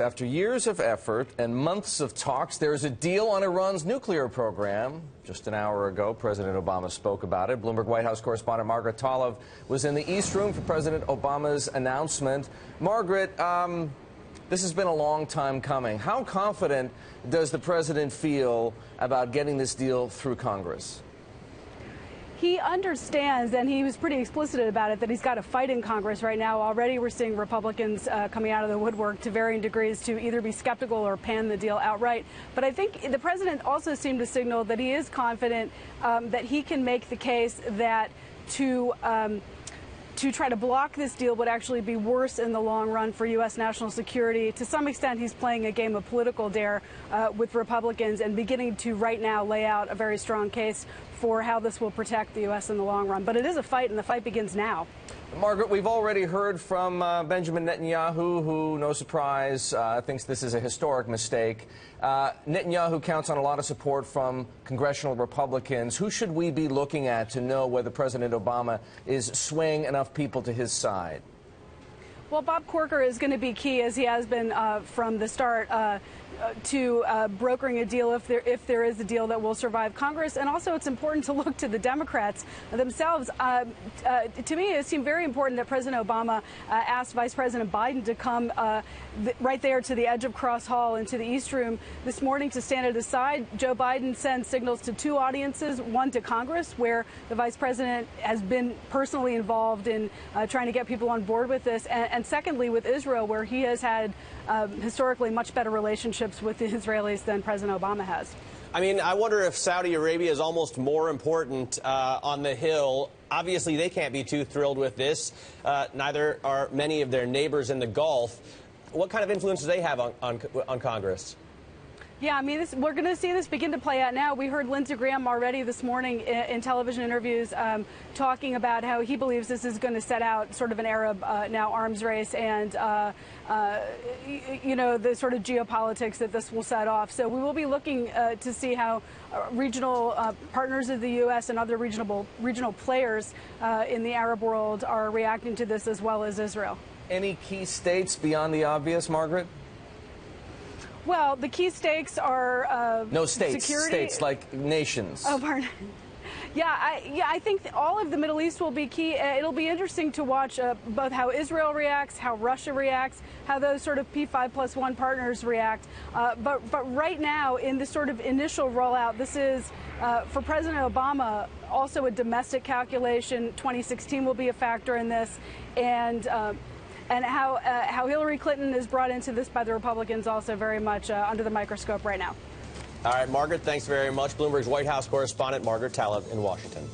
After years of effort and months of talks, there is a deal on Iran's nuclear program. Just an hour ago, President Obama spoke about it. Bloomberg White House correspondent Margaret Talev was in the East Room for President Obama's announcement. Margaret, this has been a long time coming. How confident does the president feel about getting this deal through Congress? He understands, and he was pretty explicit about it, that he's got a fight in Congress right now. Already we're seeing Republicans coming out of the woodwork to varying degrees to either be skeptical or pan the deal outright. But I think the president also seemed to signal that he is confident that he can make the case that to try to block this deal would actually be worse in the long run for U.S. national security. To some extent, he's playing a game of political dare with Republicans and beginning to right now lay out a very strong case for how this will protect the U.S. in the long run. But it is a fight, and the fight begins now. Margaret, we've already heard from Benjamin Netanyahu, who, no surprise, thinks this is a historic mistake. Netanyahu counts on a lot of support from congressional Republicans. Who should we be looking at to know whether President Obama is swaying enough people to his side? Well, Bob Corker is going to be key, as he has been from the start, to brokering a deal if there is a deal that will survive Congress. And also, it's important to look to the Democrats themselves. To me, it seemed very important that President Obama asked Vice President Biden to come right there to the edge of Cross Hall into the East Room this morning to stand at his side. Joe Biden sends signals to two audiences, one to Congress, where the Vice President has been personally involved in trying to get people on board with this, and secondly with Israel, where he has had historically much better relationships with the Israelis than President Obama has. I mean, I wonder if Saudi Arabia is almost more important on the Hill. Obviously, they can't be too thrilled with this. Neither are many of their neighbors in the Gulf. What kind of influence do they have on Congress? Yeah, I mean, we're going to see this begin to play out now. We heard Lindsey Graham already this morning in television interviews talking about how he believes this is going to set out sort of an Arab now arms race and, you know, the sort of geopolitics that this will set off. So we will be looking to see how regional partners of the U.S. and other regional players in the Arab world are reacting to this, as well as Israel. Any key states beyond the obvious, Margaret? Well, the key stakes are no states, security. States like nations. Oh, pardon. Yeah, I think all of the Middle East will be key. It'll be interesting to watch both how Israel reacts, how Russia reacts, how those sort of P5+1 partners react. But right now, in this sort of initial rollout, this is, for President Obama, also a domestic calculation. 2016 will be a factor in this. And how Hillary Clinton is brought into this by the Republicans also very much under the microscope right now. All right, Margaret, thanks very much. Bloomberg's White House correspondent Margaret Talev in Washington.